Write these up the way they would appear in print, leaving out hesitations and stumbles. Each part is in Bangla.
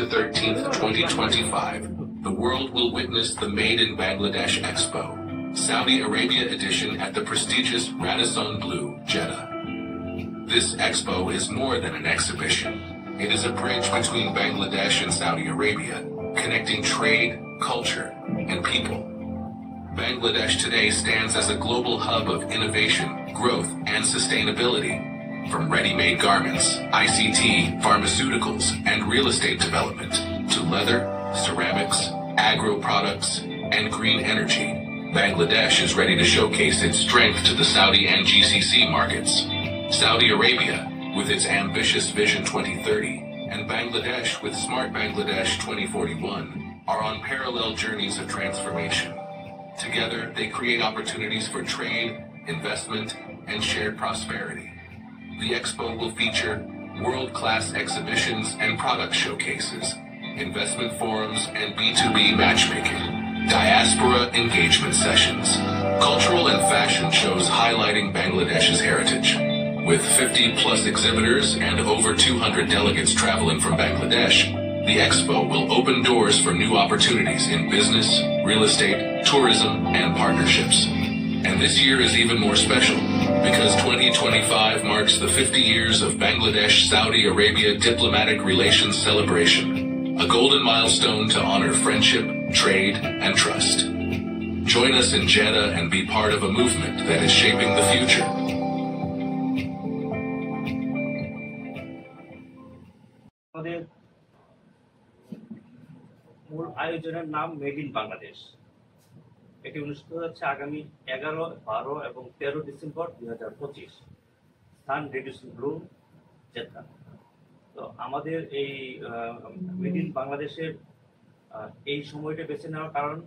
to 13th, 2025, the world will witness the Made in Bangladesh Expo, Saudi Arabia edition at the prestigious Radisson Blu, Jeddah. This expo is more than an exhibition. It is a bridge between Bangladesh and Saudi Arabia, connecting trade, culture, and people. Bangladesh today stands as a global hub of innovation, growth, and sustainability. From ready-made garments, ICT, pharmaceuticals, and real estate development, to leather, ceramics, agro products, and green energy, Bangladesh is ready to showcase its strength to the Saudi and GCC markets. Saudi Arabia, with its ambitious Vision 2030, and Bangladesh with Smart Bangladesh 2041, are on parallel journeys of transformation. Together, they create opportunities for trade, investment, and shared prosperity. The expo will feature world-class exhibitions and product showcases, investment forums and B2B matchmaking, diaspora engagement sessions, cultural and fashion shows highlighting Bangladesh's heritage. With 50-plus exhibitors and over 200 delegates traveling from Bangladesh, the expo will open doors for new opportunities in business, real estate, tourism, and partnerships. And this year is even more special, because 2025 marks the 50 years of Bangladesh-Saudi Arabia diplomatic relations celebration, a golden milestone to honor friendship, trade, and trust. Join us in Jeddah and be part of a movement that is shaping the future. মূল আয়োজনের নাম মেড ইন বাংলাদেশ। এটি অনুষ্ঠিত হচ্ছে আগামী 11, 12 এবং 13 ডিসেম্বর 2025, স্থান রেডিসন ব্লু, জেদ্দা। তো আমাদের এই মেড ইন বাংলাদেশের এই সময়টা বেছে নেওয়ার কারণ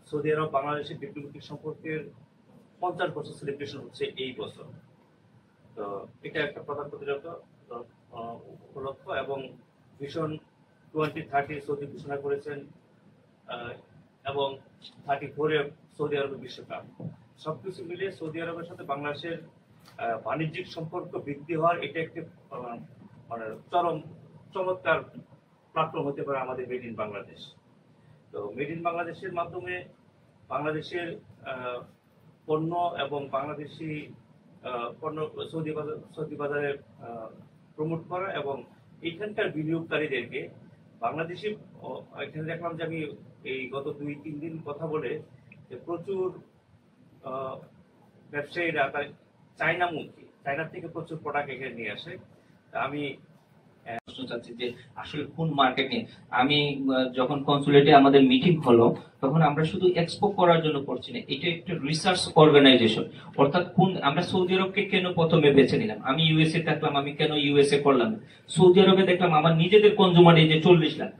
সৌদি আরব বাংলাদেশের ডিপ্লোম্যাটিক সম্পর্কের 50 বছর সেলিব্রেশন হচ্ছে এই বছর। তো এটা একটা প্রধান উপলক্ষ এবং ভিশন 2030 সৌদি ঘোষণা করেছেন এবং 34-এ সৌদি আরবের বিশ্বকাপ। সবকিছু মিলিয়ে সৌদি আরবের সাথে বাংলাদেশের বাণিজ্যিক সম্পর্ক বৃদ্ধি হওয়ার এটা একটি মানে চমৎকার প্ল্যাটফর্ম হতে পারে আমাদের মেড ইন বাংলাদেশ। তো মেড ইন বাংলাদেশের মাধ্যমে বাংলাদেশের পণ্য এবং বাংলাদেশি পণ্য সৌদি বাজারে প্রমোট করা এবং এইখানকার বিনিয়োগকারীদেরকে বাংলাদেশি, এখানে দেখলাম যে আমি এই গত 2-3 দিন কথা বলে যে প্রচুর ব্যবসায়ীরা চায়নার থেকে প্রচুর প্রোডাক্ট এখানে নিয়ে আসে। আমি চাচ্ছি যে আসলে কোন মার্কেট নিয়ে, আমি যখন কনসুলেটে আমাদের মিটিং হলো তখন আমরা শুধু এক্সপো করার জন্য করছি না, এটা একটা রিসার্চ অর্গানাইজেশন। অর্থাৎ আমরা সৌদি আরবকে কেন প্রথমে বেছে নিলাম, আমি ইউএসএ দেখলাম, আমি কেন ইউএসএ করলাম, সৌদি আরবে দেখলাম আমার নিজেদের কনজুমার এই যে 40 লাখ,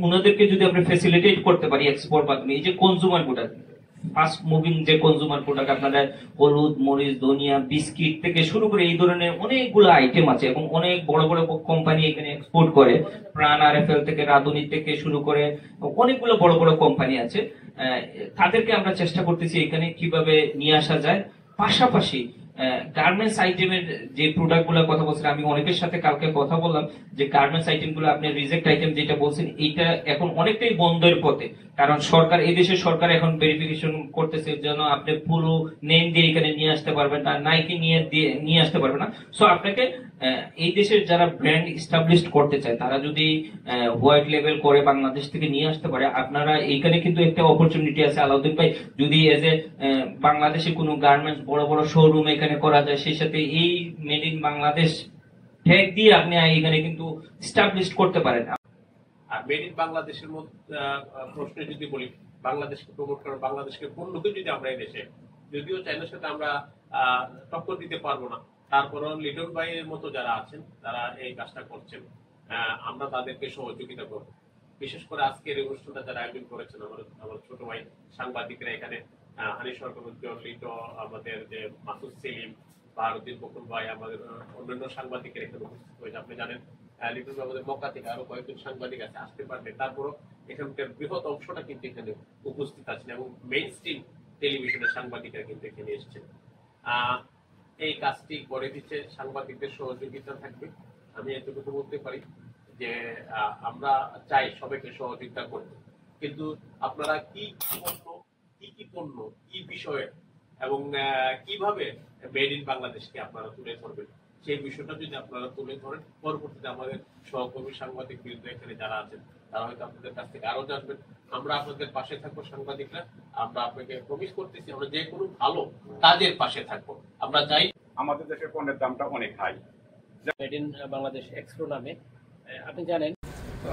ওনাদেরকে যদি আমরা ফ্যাসিলিটেট করতে পারি এক্সপোর মাধ্যমে, এই যে কনজুমার প্রোডাক্ট, ফাস্ট মুভিং যে কনজুমার প্রোডাক্ট, আপনারা হলুদ, মরিচ, ধনিয়া, বিস্কিট থেকে শুরু করে এই ধরনের অনেকগুলো আইটেম আছে এবং অনেক বড় বড় কোম্পানি এখানে এক্সপোর্ট করে, প্রাণ আরএফএল থেকে রাধুনী থেকে শুরু করে অনেকগুলো বড় বড় কোম্পানি আছে। তাদেরকে আমরা চেষ্টা করতেছি এখানে কিভাবে নিয়ে আসা যায়। পাশাপাশি গার্মেন্টস আইটেমের যে প্রোডাক্ট গুলোর কথা বলছেন, আমি অনেকের সাথে কালকে কথা বললাম যে গার্মেন্টস আইটেম গুলো, আপনি রিজেক্ট আইটেম যেটা বলছেন, এইটা এখন অনেকটাই বন্ধের পথে, কারণ সরকার, এই দেশের সরকার এখন ভেরিফিকেশন করতেছে যেন আপনি পুরো নেম দিয়ে এখানে নিয়ে আসতে পারবেন না, নাইকি নিয়ে আসতে পারবেন না। সো আপনাকে এই দেশের যারা ব্র্যান্ড এস্টাবলিশড করতে চায় তারা যদি হোয়াইট লেভেল করে বাংলাদেশ থেকে নিয়ে আসতে পারে, আপনারা এইখানে কিন্তু একটা অপরচুনিটি আছে আলাউদ্দিন ভাই, যদি এজ এ বাংলাদেশে কোনো গার্মেন্টস বড় বড় শোরুম এখানে করা যায়, সেই সাথে এই মেড ইন বাংলাদেশ ট্যাগ দিয়ে আপনি এখানে কিন্তু এস্টাবলিশড করতে পারেন। আর মেড ইন বাংলাদেশের প্রশ্নে যদি বলি, বাংলাদেশকে প্রমোট করা, বাংলাদেশকে পণ্যকে যদি আমরা এই দেশে, যদিও চাইনার সাথে আমরা টক্কর দিতে পারবো না, তারপরও লিটন ভাইয়ের মতো যারা আছেন তারা এই কাজটা করছেন, আমরা তাদেরকে সহযোগিতা করব। বিশেষ করে আজকের এই অনুষ্ঠানটা যারা আয়োজন করেছেন আমার ছোট ভাই সাংবাদিকরা, এখানে হানি সরকার উজ্জ্বল, লিটো, আমাদের যে মাসুদ সেলিম, বাহারুদ্দিন বকুল ভাই, আমাদের অন্যান্য সাংবাদিকের এখানে উপস্থিত হয়েছে। আপনি জানেন লিটন ভাই আমাদের মক্কা থেকে আরো কয়েকজন সাংবাদিক আছে, আসতে পারবে, তারপরও এখানকার বৃহৎ অংশটা কিন্তু এখানে উপস্থিত আছেন এবং মেইন স্ট্রিম টেলিভিশনের সাংবাদিকরা কিন্তু এখানে এসেছেন। এই কাজটি করে দিচ্ছে, সাংবাদিকদের সহযোগিতা থাকবে। আমি এতটুকু বলতে পারি যে আমরা চাই সবাইকে সহযোগিতা করতে, কিন্তু আপনারা কি পণ্য কি বিষয়ে এবং কিভাবে মেড ইন বাংলাদেশকে আপনারা তুলে ধরবেন, সেই বিষয়টা যদি আপনারা তুলে ধরেন, পরবর্তীতে আমাদের সহকর্মী সাংবাদিক বৃন্দ এখানে যারা আছেন তারা হয়তো আপনাদের কাছ থেকে আরো জানবেন। আমরা আপনাদের পাশে থাকবো সাংবাদিকরা, আমরা আপনাকে প্রমিস করতেছি আমরা যে কোনো ভালো কাজের পাশে থাকবো। আমরা চাই আমাদের দেশের পণ্যের দামটা অনেক high. Made in Bangladesh expo নামে আপনি জানেন।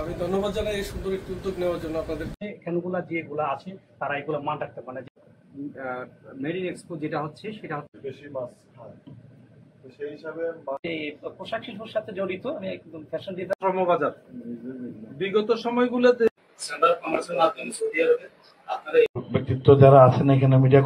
আমি ধন্যবাদ জানাই এই সুন্দর একটি উদ্যোগ নেওয়ার জন্য আপনাদের। এখানগুলা যেগুলা আছে তারা এগুলো মান রাখতে পারে। মেড ইন এক্সপো যেটা হচ্ছে সেটা হচ্ছে বেশি মাছ খায়, তো সেই হিসাবে এই পোশাক শিল্পের সাথে জড়িত। আমি একদম ফ্যাশন ডিজাইন। শ্রমবাজার বিগত সময়গুলোতে ব্যক্তিত্ব যারা আছেন এখানে মিডিয়া